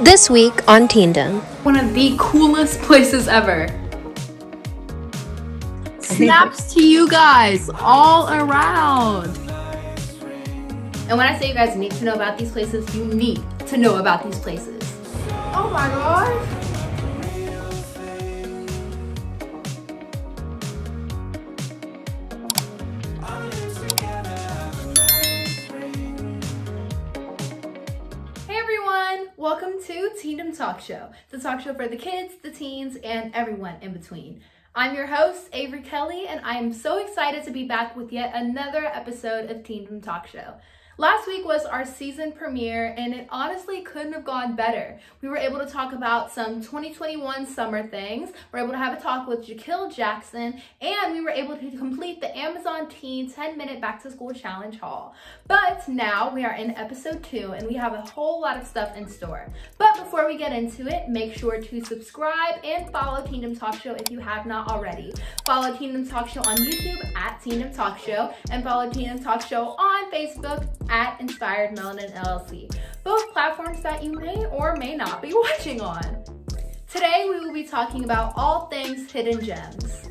This week on Teendom. One of the coolest places ever. Snaps to you guys all around. And when I say you guys need to know about these places, you need to know about these places. Oh my gosh. Welcome to Teendom Talk Show, the talk show for the kids, the teens, and everyone in between. I'm your host, Avery Kelley, and I am so excited to be back with yet another episode of Teendom Talk Show. Last week was our season premiere, and it honestly couldn't have gone better. We were able to talk about some 2021 summer things. We were able to have a talk with Jaquil Jackson, and we were able to complete the Amazon Teen 10-Minute Back to School Challenge haul. But now we are in episode 2, and we have a whole lot of stuff in store. But before we get into it, make sure to subscribe and follow Teendom Talk Show if you have not already. Follow Teendom Talk Show on YouTube at Teendom Talk Show, and follow Teendom Talk Show on Facebook at Inspired Melanin LLC, both platforms that you may or may not be watching on. Today we will be talking about all things hidden gems.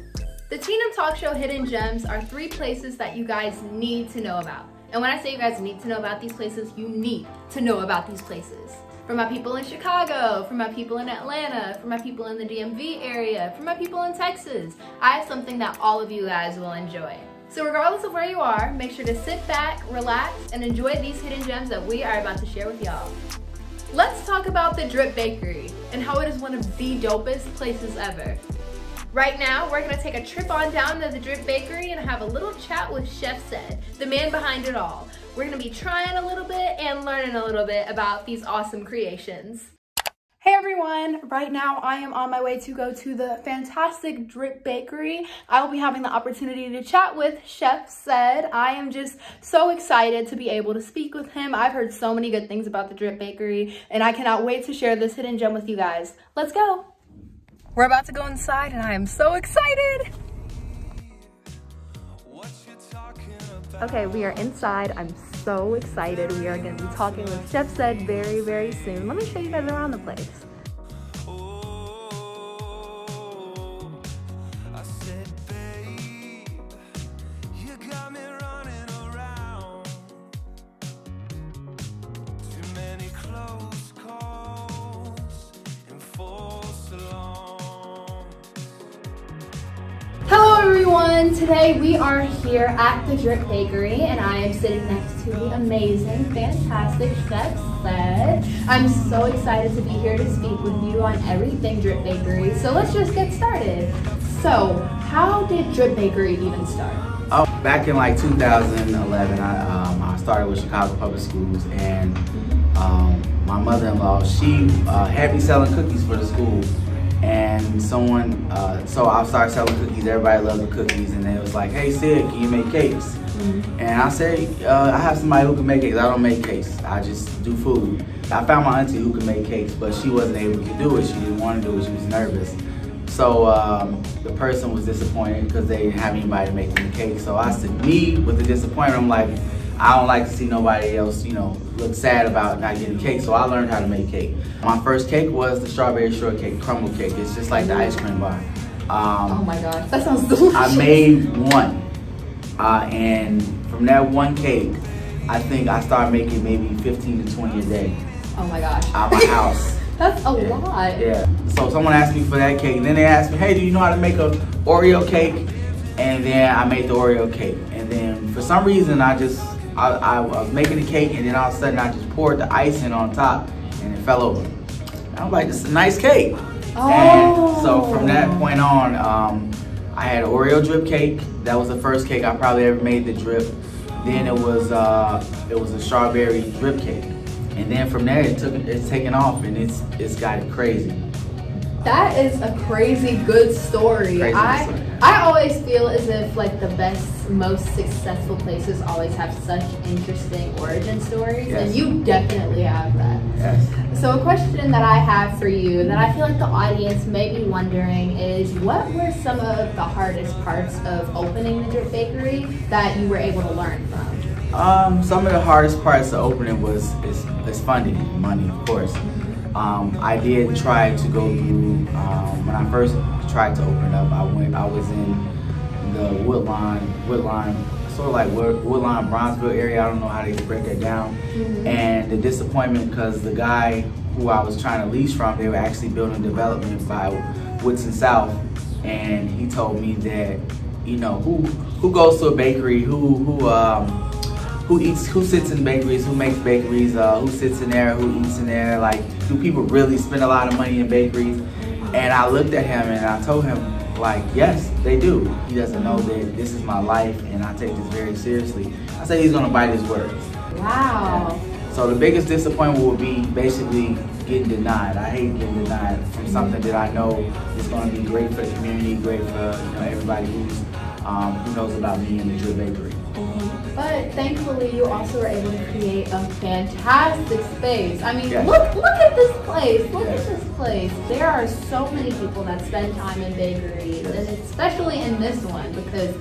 The Teendom Talk Show hidden gems are 3 places that you guys need to know about. And when I say you guys need to know about these places, you need to know about these places. For my people in Chicago, for my people in Atlanta, for my people in the DMV area, for my people in Texas, I have something that all of you guys will enjoy. So regardless of where you are, make sure to sit back, relax, and enjoy these hidden gems that we are about to share with y'all. Let's talk about the Drip Bakery and how it is one of the dopest places ever. Right now, we're gonna take a trip on down to the Drip Bakery and have a little chat with Chef Said, the man behind it all. We're gonna be trying a little bit and learning a little bit about these awesome creations. Hey everyone, right now I am on my way to go to the fantastic Drip Bakery. I will be having the opportunity to chat with Chef Said. I am just so excited to be able to speak with him. I've heard so many good things about the Drip Bakery, and I cannot wait to share this hidden gem with you guys. Let's go. We're about to go inside and I am so excited. Okay, we are inside. I'm so excited. We are going to be talking with Chef Said very, very soon. Let me show you guys around the place. Today we are here at the Drip Bakery and I am sitting next to the amazing, fantastic Chef Said. I'm so excited to be here to speak with you on everything Drip Bakery. So let's just get started. So how did Drip Bakery even start? Oh, back in like 2011, I started with Chicago Public Schools, and my mother-in-law, she had me selling cookies for the school. And so I started selling cookies. Everybody loved the cookies, and they was like, "Hey Sid, can you make cakes?" And I said, "I have somebody who can make cakes. I don't make cakes. I just do food." I found my auntie who could make cakes, but she wasn't able to do it. She didn't want to do it. She was nervous. So the person was disappointed because they didn't have anybody to make them cakes. So I said, me with the disappointment, I'm like, I don't like to see nobody else, look sad about not getting cake. So I learned how to make cake. My first cake was the strawberry shortcake crumble cake. It's just like the ice cream bar. Oh my gosh, that sounds delicious. I made one, and from that one cake, I think I started making maybe 15 to 20 a day. Oh my gosh. Out my house. That's a lot. Yeah. So someone asked me for that cake, and then they asked me, "Hey, do you know how to make a Oreo cake?" And then I made the Oreo cake. And then for some reason, I was making the cake, and then all of a sudden I just poured the icing on top, and it fell over. And I was like, "This is a nice cake." Oh. And so from that point on, I had an Oreo drip cake. That was the first cake I probably ever made, the drip. Then it was a strawberry drip cake. And then from there, it's taken off, and it's got crazy. That is a crazy good story. I always feel as if like the best, most successful places always have such interesting origin stories, yes. And you definitely have that. Yes. So a question that I have for you that I feel like the audience may be wondering is, what were some of the hardest parts of opening the Drip Bakery that you were able to learn from? Some of the hardest parts to opening is funding, money, of course. I did try to go through, when I first tried to open up, I was in the Woodline, sort of like Woodline, Bronzeville area. I don't know how they break that down. And the disappointment, because the guy who I was trying to lease from, they were actually building development by Woodson South, and he told me that, you know, who goes to a bakery, who sits in bakeries, who makes bakeries, who sits in there, who eats in there, like, do people really spend a lot of money in bakeries? And I looked at him and I told him, like, yes, they do. He doesn't know that this is my life and I take this very seriously. I said he's gonna bite his words. Wow. Yeah. So the biggest disappointment will be basically getting denied. I hate getting denied from something that I know is gonna be great for the community, great for, you know, everybody who knows about me and the Drip Bakery. But thankfully, you also were able to create a fantastic space. I mean, yes. look at this place. Look at this place. There are so many people that spend time in bakeries, and especially in this one, because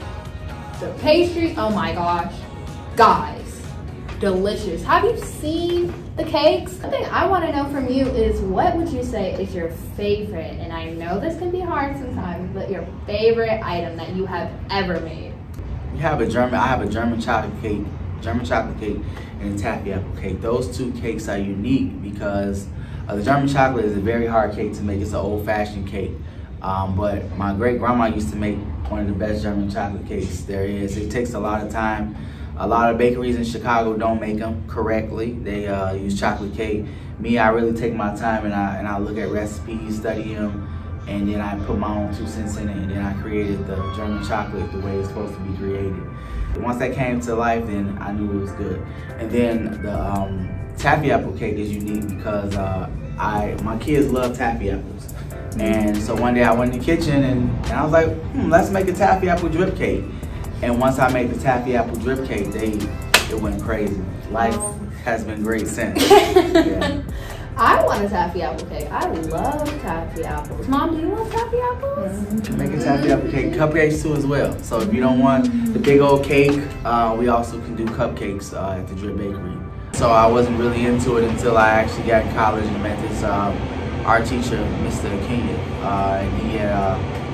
the pastries, oh my gosh, guys, delicious. Have you seen the cakes? The thing I want to know from you is, what would you say is your favorite, and I know this can be hard sometimes, but your favorite item that you have ever made? I have a German chocolate cake, and a taffy apple cake. Those two cakes are unique because the German chocolate is a very hard cake to make. It's an old-fashioned cake. But my great-grandma used to make one of the best German chocolate cakes there is. It takes a lot of time. A lot of bakeries in Chicago don't make them correctly. They use chocolate cake. Me, I really take my time and I look at recipes, study them, and then I put my own 2 cents in it, and then I created the German chocolate the way it's supposed to be created. Once that came to life, then I knew it was good. And then the taffy apple cake is unique because my kids love taffy apples. And so one day I went in the kitchen and I was like, let's make a taffy apple drip cake. And once I made the taffy apple drip cake, it went crazy. Life has been great since. Yeah. I want a taffy apple cake. I love taffy apples. Mom, do you want taffy apples? Make a taffy apple cake. Cupcakes too as well. So if you don't want the big old cake, we also can do cupcakes at the Drip Bakery. So I wasn't really into it until I actually got in college and met this art teacher, Mr. Kenya, and he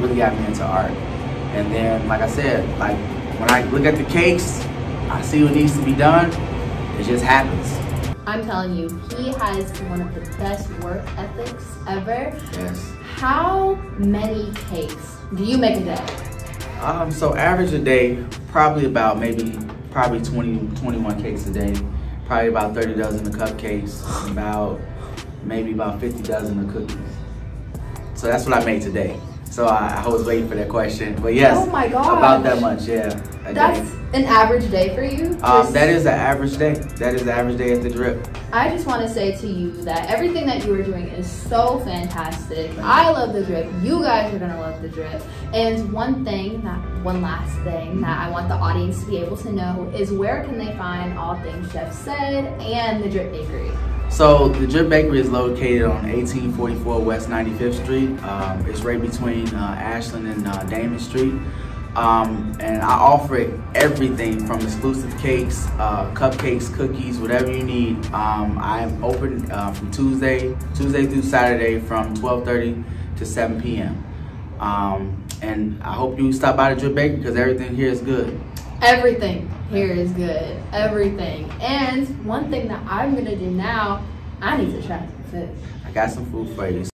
really got me into art. And then, like I said, like when I look at the cakes, I see what needs to be done. It just happens. I'm telling you, he has one of the best work ethics ever. Yes. How many cakes do you make a day? So average a day, probably 20, 21 cakes a day. Probably about 30 dozen of cupcakes, maybe about 50 dozen of cookies. So that's what I made today. So I was waiting for that question, but yes, oh my gosh, about that much, yeah. That's an average day for you? That is the average day. That is the average day at the Drip. I just want to say to you that everything that you are doing is so fantastic. I love the Drip. You guys are gonna love the Drip. And one last thing that I want the audience to be able to know is, where can they find all things Chef Said and the Drip Bakery? So the Drip Bakery is located on 1844 West 95th Street. It's right between Ashland and Damon Street. And I offer everything from exclusive cakes, cupcakes, cookies, whatever you need. I'm open from Tuesday through Saturday from 12:30 to 7 p.m. And I hope you stop by the Drip Bakery because everything here is good. Everything here is good. Everything. And one thing that I'm gonna do now, I need to try some food. I got some food for you.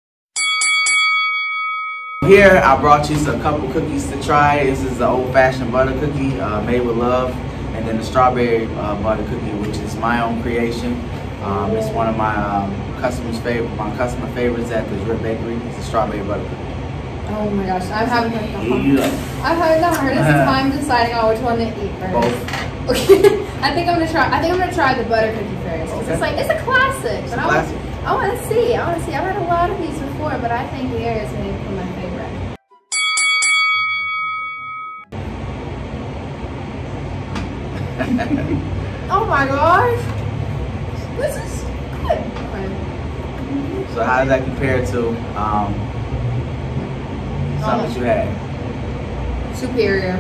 Here I brought you a couple cookies to try. This is the old-fashioned butter cookie made with love, and then the strawberry butter cookie, which is my own creation. It's one of my customer favorites at the Drip Bakery. It's the strawberry butter cookie. Oh my gogosh, I'm having like I'm having the hardest time deciding on which one to eat first. Both. Okay, I think I'm gonna try the butter cookie first. Okay. It's a classic. But I want to see. I've had a lot of these before, but I think theirs may be my favorite. Oh my gosh, this is good. So how does that compare to something that you had? Superior.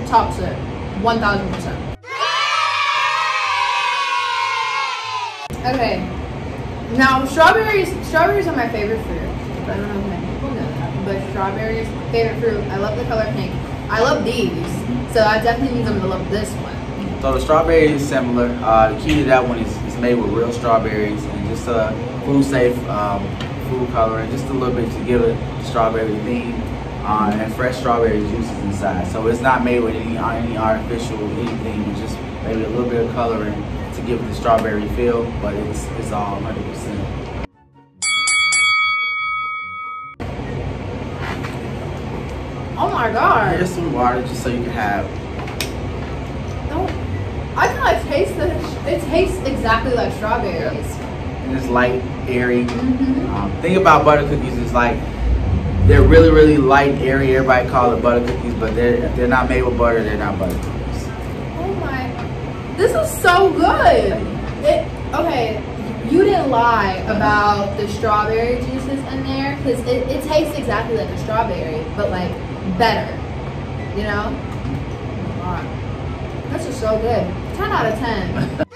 Top tip, 1000%. Okay. Now, strawberries are my favorite fruit. I don't know if many people know that, but strawberries, favorite fruit. I love the color pink. I love these, so that definitely means I'm gonna love this one. So the strawberry is similar. The key to that one is made with real strawberries and just a food safe food coloring, just a little bit to give it strawberry theme, and fresh strawberry juices inside. So it's not made with any artificial anything, it's just maybe a little bit of coloring to give it the strawberry feel, but it's all 100%. Oh my god! Here's some water just so you can have. No, I can like taste the. It tastes exactly like strawberries. And it's light, airy. Thing about butter cookies is like they're really, really light, airy. Everybody calls it butter cookies, but they're not made with butter. They're not butter cookies. Oh my! This is so good. Okay, you didn't lie about the strawberry juices in there because it tastes exactly like a strawberry, but like better. You know? Wow. This is so good. 10 out of 10.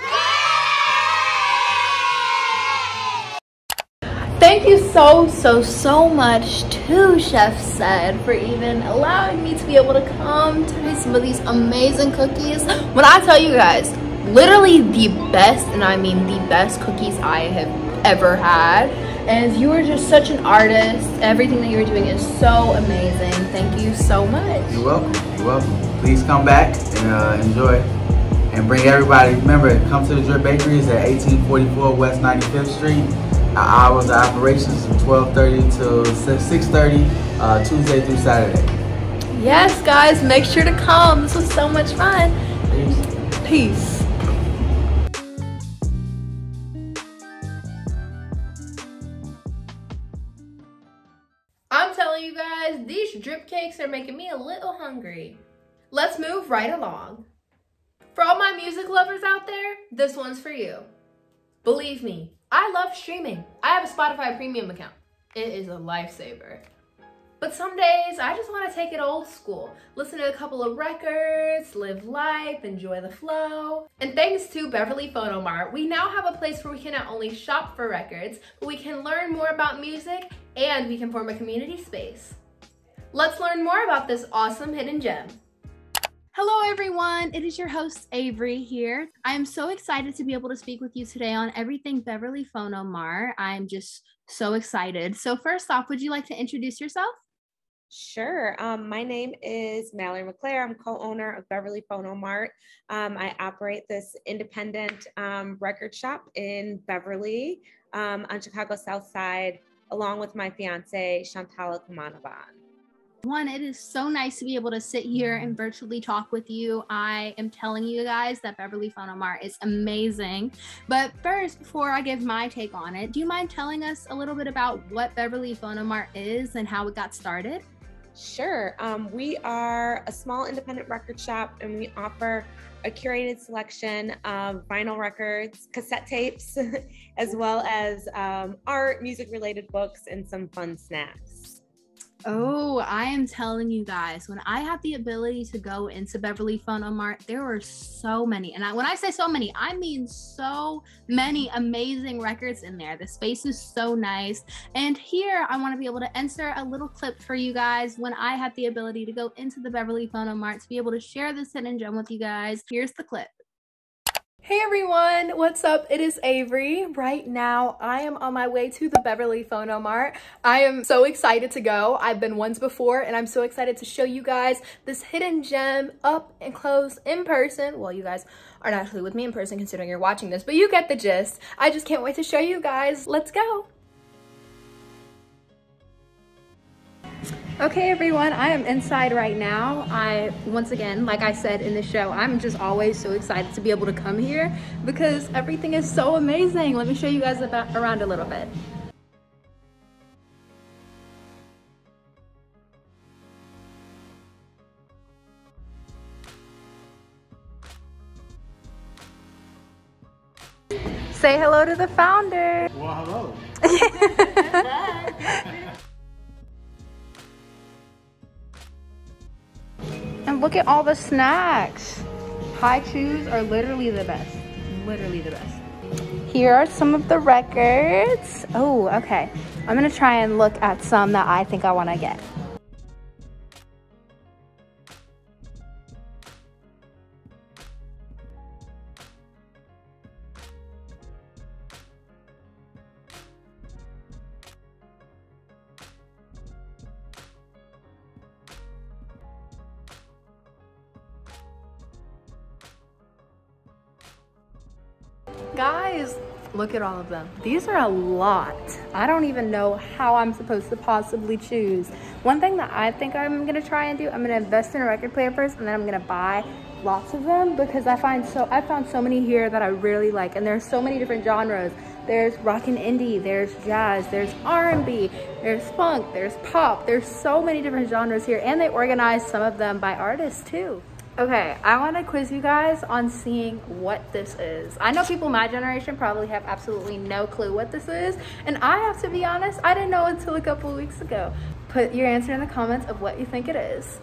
Thank you so much to Chef Said for even allowing me to be able to come try some of these amazing cookies. When I tell you guys, literally the best, and I mean the best cookies I have ever had. And you are just such an artist. Everything that you're doing is so amazing. Thank you so much. You're welcome. You're welcome. Please come back and enjoy. And bring everybody, remember, come to the Drip Bakery. It's at 1844 West 95th Street. Our hours of operations from 12:30 to 6:30, Tuesday through Saturday. Yes, guys, make sure to come. This was so much fun. Peace. I'm telling you guys, these drip cakes are making me a little hungry. Let's move right along. For all my music lovers out there, this one's for you. Believe me, I love streaming. I have a Spotify premium account. It is a lifesaver. But some days, I just want to take it old school. Listen to a couple of records, live life, enjoy the flow. And thanks to Beverly Phono Mart, we now have a place where we can not only shop for records, but we can learn more about music and we can form a community space. Let's learn more about this awesome hidden gem. Hello everyone, it is your host Avery here. I am so excited to be able to speak with you today on everything Beverly Phono Mart. I'm just so excited. So first off, would you like to introduce yourself? Sure. My name is Mallory McClaire. I'm co-owner of Beverly Phono Mart. I operate this independent record shop in Beverly on Chicago South Side, along with my fiance, Shantala Kumanavan. One, it is so nice to be able to sit here and virtually talk with you. I am telling you guys that Beverly Phono Mart is amazing. But first, before I give my take on it, do you mind telling us a little bit about what Beverly Phono Mart is and how it got started? Sure. We are a small independent record shop and we offer a curated selection of vinyl records, cassette tapes, as well as art, music-related books, and some fun snacks. Oh, I am telling you guys, when I had the ability to go into Beverly Phono Mart, there were so many. And when I say so many, I mean so many amazing records in there. The space is so nice. And here, I want to be able to insert a little clip for you guys when I had the ability to go into the Beverly Phono Mart to be able to share this hidden gem with you guys. Here's the clip. Hey everyone, what's up? It is Avery. Right now, I am on my way to the Beverly Phono Mart. I am so excited to go. I've been once before and I'm so excited to show you guys this hidden gem up and close in person. Well, you guys aren't actually with me in person considering you're watching this, but you get the gist. I just can't wait to show you guys. Let's go. Okay everyone, I am inside right now. Once again, like I said in the show, I'm just always so excited to be able to come here because everything is so amazing. Let me show you guys around a little bit. Say hello to the founder. Well, hello. And look at all the snacks. High chews are literally the best. Literally the best. Here are some of the records. Oh, okay. I'm gonna try and look at some that I think I wanna get. Guys, look at all of them. These are a lot. I don't even know how I'm supposed to possibly choose. One thing that I think I'm gonna try and do, I'm gonna invest in a record player first, and then I'm gonna buy lots of them, because I found so many here that I really like, and there's so many different genres. There's rock and indie, there's jazz, there's R&B, there's funk, there's pop. There's so many different genres here, and they organize some of them by artists too. Okay, I want to quiz you guys on seeing what this is. I know people my generation probably have absolutely no clue what this is, and I have to be honest, I didn't know until a couple weeks ago. Put your answer in the comments of what you think it is.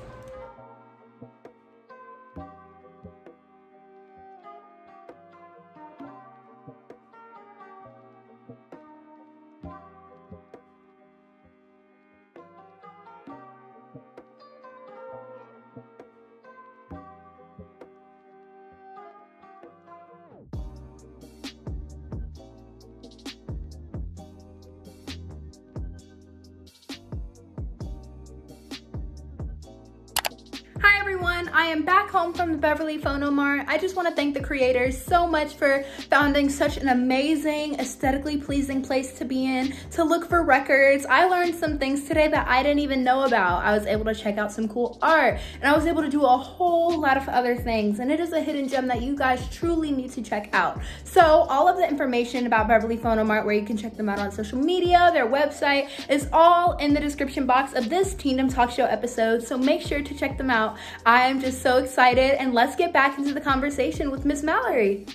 Hi everyone, I am back home from the Beverly Phono Mart. I just want to thank the creators so much for founding such an amazing, aesthetically pleasing place to be in, to look for records. I learned some things today that I didn't even know about. I was able to check out some cool art, and I was able to do a whole lot of other things, and it is a hidden gem that you guys truly need to check out. So all of the information about Beverly Phono Mart, where you can check them out on social media, their website, is all in the description box of this Teendom Talk Show episode, so make sure to check them out. I am just so excited, and let's get back into the conversation with Miss Mallory.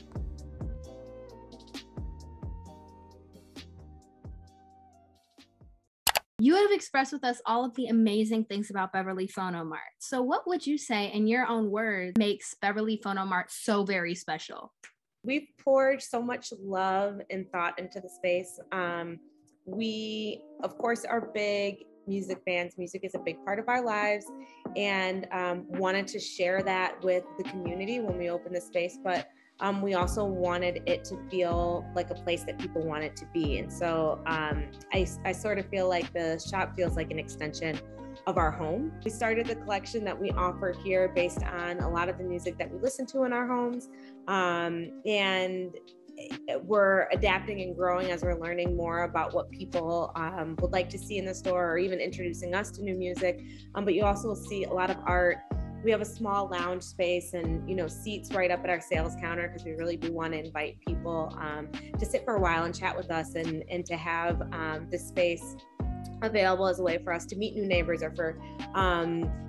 You have expressed with us all of the amazing things about Beverly Phono Mart. So what would you say, in your own words, makes Beverly Phono Mart so very special? We've poured so much love and thought into the space. We, of course, are big music fans. Music is a big part of our lives, and wanted to share that with the community when we opened the space, but we also wanted it to feel like a place that people want it to be. And so I sort of feel like the shop feels like an extension of our home. We started the collection that we offer here based on a lot of the music that we listen to in our homes, and we're adapting and growing as we're learning more about what people would like to see in the store, or even introducing us to new music. But you also will see a lot of art. We have a small lounge space and, you know, seats right up at our sales counter, because we really do want to invite people to sit for a while and chat with us, and to have this space available as a way for us to meet new neighbors, or for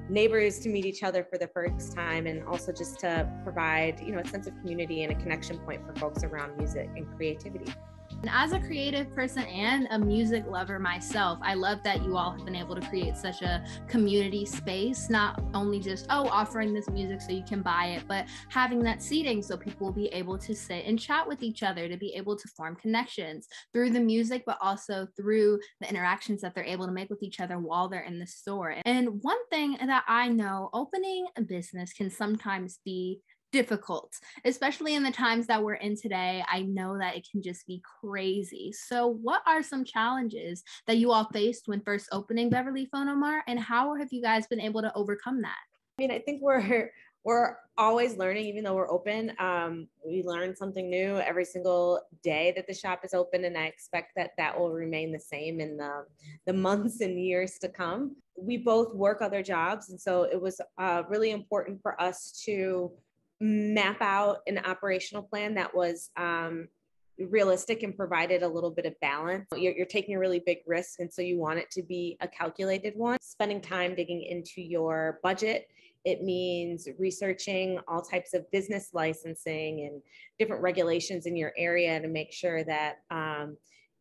neighbors to meet each other for the first time, and also just to provide, you know, a sense of community and a connection point for folks around music and creativity. And as a creative person and a music lover myself, I love that you all have been able to create such a community space, not only just, offering this music so you can buy it, but having that seating so people will be able to sit and chat with each other, to be able to form connections through the music, but also through the interactions that they're able to make with each other while they're in the store. And one thing that I know, opening a business can sometimes be difficult, especially in the times that we're in today. I know that it can just be crazy. So what are some challenges that you all faced when first opening Beverly Phono Mart, and how have you guys been able to overcome that? I mean, I think we're always learning, even though we're open. We learn something new every single day that the shop is open, and I expect that that will remain the same in the months and years to come. We both work other jobs, and so it was really important for us to map out an operational plan that was realistic and provided a little bit of balance. You're taking a really big risk, and so you want it to be a calculated one. Spending time digging into your budget. It means researching all types of business licensing and different regulations in your area to make sure that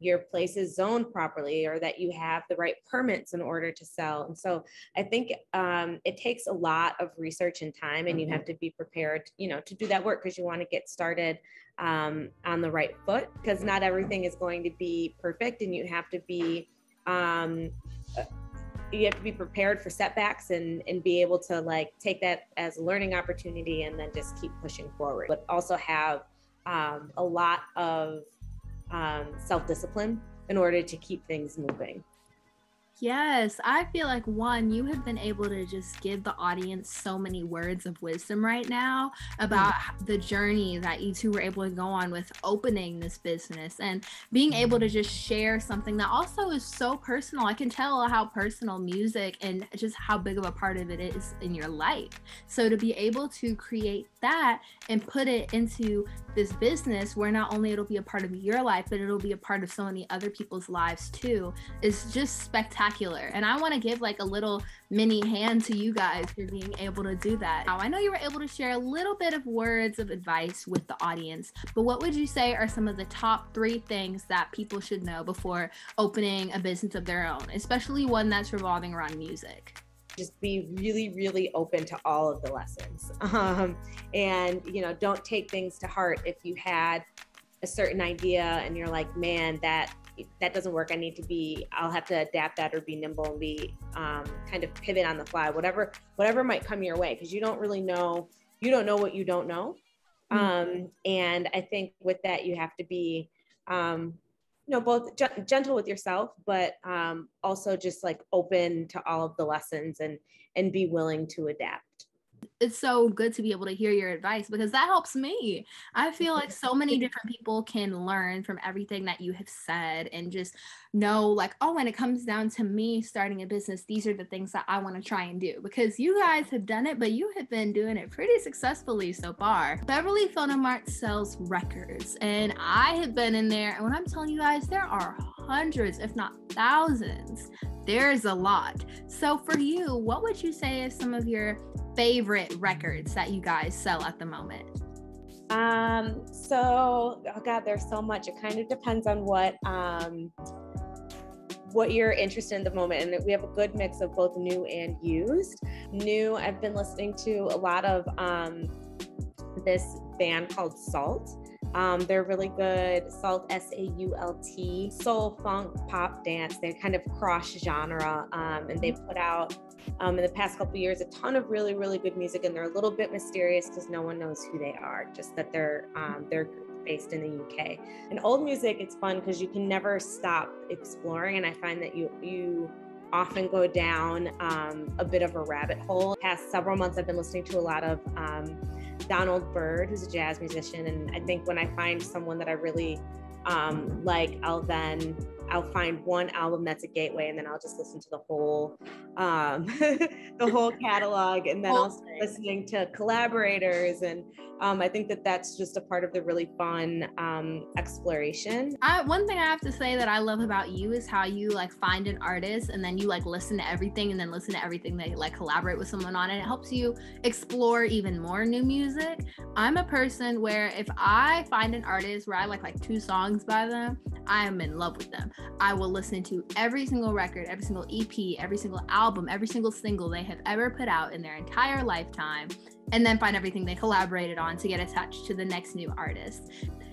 your place is zoned properly, or that you have the right permits in order to sell. And so I think it takes a lot of research and time, and you have to be prepared, to do that work, because you want to get started on the right foot, because not everything is going to be perfect, and you have to be prepared for setbacks and be able to like take that as a learning opportunity and then just keep pushing forward, but also have a lot of self-discipline in order to keep things moving. Yes, I feel like one, you have been able to just give the audience so many words of wisdom right now about the journey that you two were able to go on with opening this business and being able to just share something that also is so personal. I can tell how personal music and just how big of a part of it is in your life. So to be able to create that and put it into this business where not only it'll be a part of your life, but it'll be a part of so many other people's lives too, is just spectacular. And I want to give like a little mini hand to you guys for being able to do that. Now, I know you were able to share a little bit of words of advice with the audience, but what would you say are some of the top 3 things that people should know before opening a business of their own, especially one that's revolving around music? Just be really, really open to all of the lessons. And, don't take things to heart. If you had a certain idea and you're like, man, that doesn't work, I'll have to adapt that or be nimble and be kind of pivot on the fly, whatever might come your way, because you don't know what you don't know. And I think with that, you have to be, both gentle with yourself, but also just like open to all of the lessons and be willing to adapt. It's so good to be able to hear your advice, because that helps me. I feel like so many different people can learn from everything that you have said and just know like, oh, when it comes down to me starting a business, these are the things that I want to try and do, because you guys have done it, but you have been doing it pretty successfully so far. Beverly Phono Mart sells records, and I have been in there, and when I'm telling you guys, there are hundreds, if not thousands. There's a lot. So for you, what would you say is some of your favorite records that you guys sell at the moment? Oh God, there's so much. It kind of depends on what you're interested in at the moment. And we have a good mix of both new and used. New, I've been listening to a lot of this band called Salt. They're really good. Salt, S-A-U-L-T, soul, funk, pop, dance. They're kind of cross genre, and they put out in the past couple of years a ton of really, really good music, and they're a little bit mysterious because no one knows who they are. Just that they're based in the UK. And old music, it's fun because you can never stop exploring, and I find that you often go down a bit of a rabbit hole. The past several months, I've been listening to a lot of Donald Byrd, who's a jazz musician, and I think when I find someone that I really like, I'll find one album that's a gateway, and then I'll just listen to the whole the whole catalog, and then I'll start listening to collaborators, and I think that that's just a part of the really fun exploration. One thing I have to say that I love about you is how you like find an artist and then you like listen to everything and then listen to everything that you like collaborate with someone on, and it helps you explore even more new music. I'm a person where if I find an artist where I like 2 songs by them, I am in love with them. I will listen to every single record, every single EP, every single album, every single single they have ever put out in their entire lifetime, and then find everything they collaborated on to get attached to the next new artist.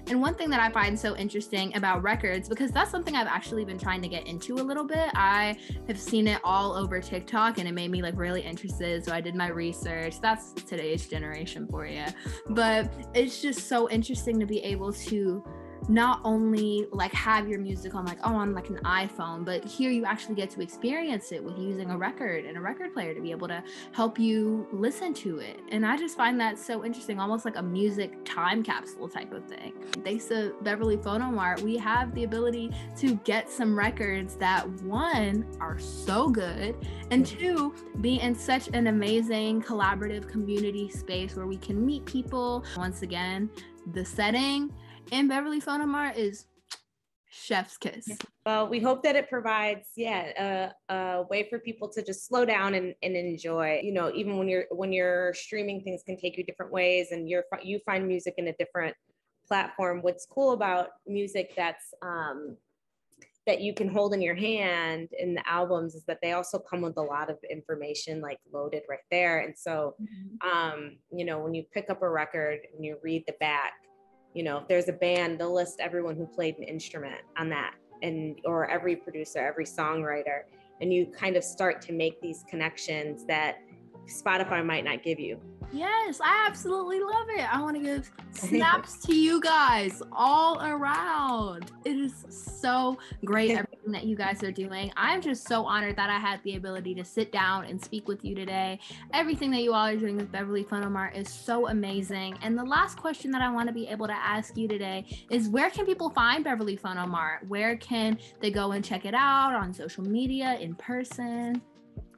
And one thing that I find so interesting about records, because that's something I've actually been trying to get into a little bit. I have seen it all over TikTok and it made me like really interested. So I did my research. That's today's generation for you. But it's just so interesting to be able to not only like have your music on on like an iPhone, but here you actually get to experience it with using a record and a record player to be able to help you listen to it. And I just find that so interesting, almost like a music time capsule type of thing. Thanks to Beverly Phono Mart, we have the ability to get some records that 1, are so good, and 2, be in such an amazing collaborative community space where we can meet people. Once again, the setting in Beverly Phono Mart is chef's kiss. Well, we hope that it provides, a way for people to just slow down and enjoy. Even when you're streaming, things can take you different ways, and you find music in a different platform. What's cool about music that's that you can hold in your hand in the albums is that they also come with a lot of information like loaded right there. And so, you know, when you pick up a record and you read the back, you know, if there's a band, they'll list everyone who played an instrument on that, and or every producer, every songwriter, and you kind of start to make these connections that Spotify might not give you. Yes, I absolutely love it. I want to give snaps to you guys all around. It is so great, everything that you guys are doing. I'm just so honored that I had the ability to sit down and speak with you today. Everything that you all are doing with Beverly Phono Mart is so amazing. And the last question that I want to be able to ask you today is, where can people find Beverly Phono Mart? Where can they go and check it out on social media, in person?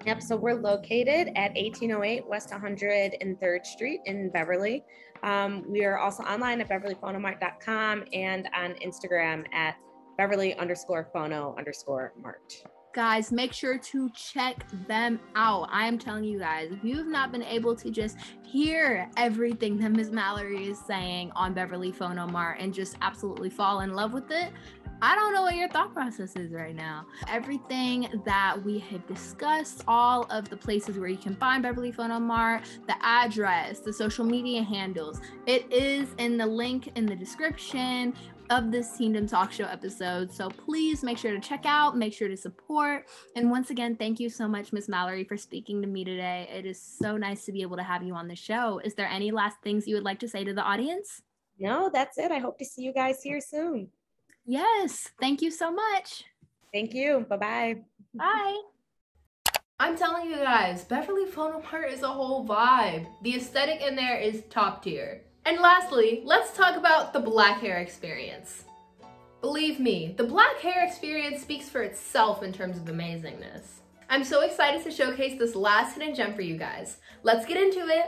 Yep, so we're located at 1808 West 103rd Street in Beverly. We are also online at beverlyphonomart.com and on Instagram at Beverly_Phono_Mart. Guys, make sure to check them out. I am telling you guys, if you've not been able to just hear everything that Ms. Mallory is saying on Beverly Phono Mart and just absolutely fall in love with it, I don't know what your thought process is right now. Everything that we have discussed, all of the places where you can find Beverly Phono Mart, the address, the social media handles, it is in the link in the description of this Teendom Talk Show episode. So please make sure to check out, make sure to support. And once again, thank you so much, Ms. Mallory, for speaking to me today. It is so nice to be able to have you on the show. Is there any last things you would like to say to the audience? No, that's it. I hope to see you guys here soon. Yes, thank you so much. Thank you. Bye-bye. Bye. I'm telling you guys, Beverly Phono Mart is a whole vibe. The aesthetic in there is top tier. And lastly, let's talk about the black hair experience. Believe me, the black hair experience speaks for itself in terms of amazingness. I'm so excited to showcase this last hidden gem for you guys. Let's get into it.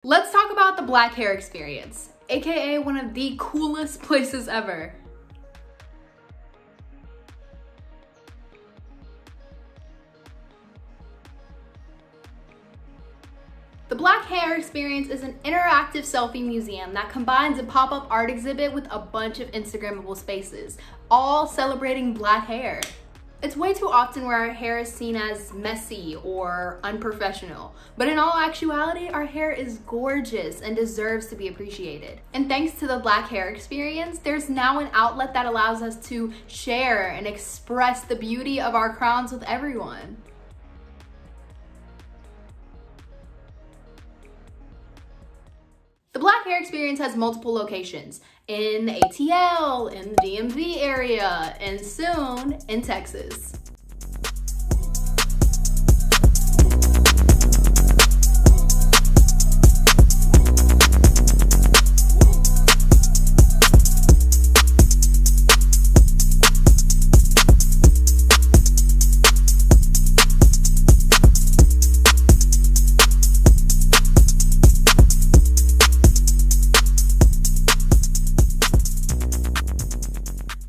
Let's talk about the black hair experience, aka one of the coolest places ever. The Black Hair Experience is an interactive selfie museum that combines a pop-up art exhibit with a bunch of Instagrammable spaces, all celebrating black hair. It's way too often where our hair is seen as messy or unprofessional, but in all actuality, our hair is gorgeous and deserves to be appreciated. And thanks to the Black Hair Experience, there's now an outlet that allows us to share and express the beauty of our crowns with everyone. The Black Hair Experience has multiple locations in the ATL, in the DMV area, and soon in Texas.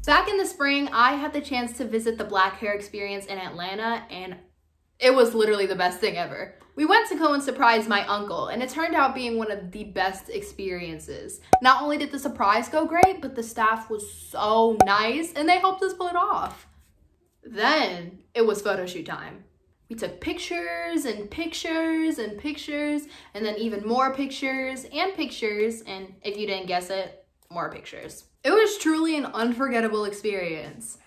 Back in the spring, I had the chance to visit the Black Hair Experience in Atlanta, and it was literally the best thing ever. We went to go and surprise my uncle, and it turned out being one of the best experiences. Not only did the surprise go great, but the staff was so nice, and they helped us pull it off. Then it was photo shoot time. We took pictures and pictures and pictures, and then even more pictures and pictures, and if you didn't guess it, more pictures. It was truly an unforgettable experience.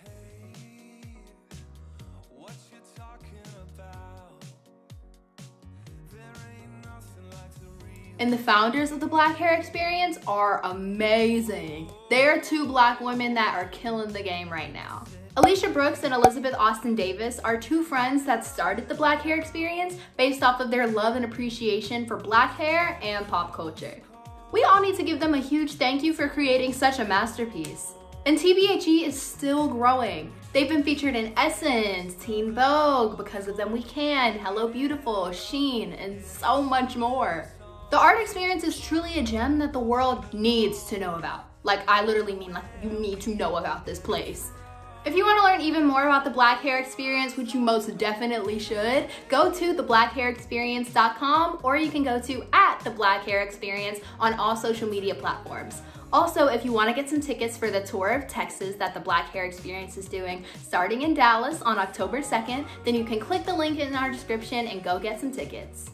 And the founders of the Black Hair Experience are amazing. They are two black women that are killing the game right now. Alicia Brooks and Elizabeth Austin Davis are two friends that started the Black Hair Experience based off of their love and appreciation for black hair and pop culture. We all need to give them a huge thank you for creating such a masterpiece. And TBHE is still growing. They've been featured in Essence, Teen Vogue, Because of Them We Can, Hello Beautiful, Sheen, and so much more. The art experience is truly a gem that the world needs to know about. Like, I literally mean like you need to know about this place. If you want to learn even more about the Black Hair Experience, which you most definitely should, go to theblackhairexperience.com, or you can go to @theblackhairexperience on all social media platforms. Also, if you want to get some tickets for the tour of Texas that the Black Hair Experience is doing starting in Dallas on October 2nd, then you can click the link in our description and go get some tickets.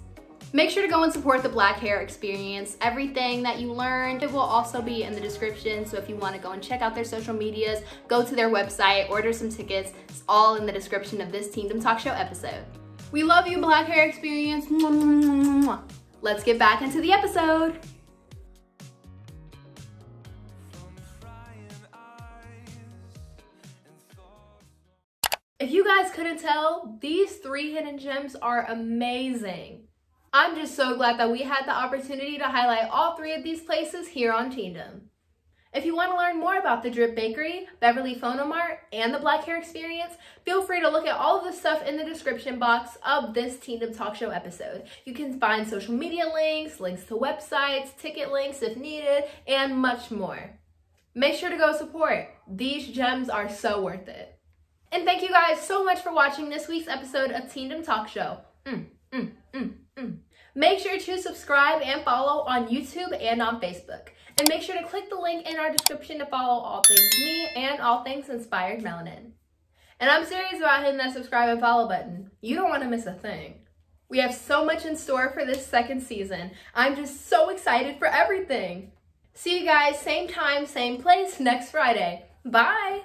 Make sure to go and support the Black Hair Experience. Everything that you learned, it will also be in the description. So if you want to go and check out their social medias, go to their website, order some tickets. It's all in the description of this Teendom Talk Show episode. We love you, Black Hair Experience. Let's get back into the episode. If you guys couldn't tell, these 3 hidden gems are amazing. I'm just so glad that we had the opportunity to highlight all 3 of these places here on Teendom. If you want to learn more about the Drip Bakery, Beverly Phono Mart, and the Black Hair Experience, feel free to look at all of the stuff in the description box of this Teendom Talk Show episode. You can find social media links, links to websites, ticket links if needed, and much more. Make sure to go support. These gems are so worth it. And thank you guys so much for watching this week's episode of Teendom Talk Show. Make sure to subscribe and follow on YouTube and on Facebook. And make sure to click the link in our description to follow all things me and all things Inspired Melanin. And I'm serious about hitting that subscribe and follow button. You don't want to miss a thing. We have so much in store for this 2nd season. I'm just so excited for everything. See you guys same time, same place next Friday. Bye!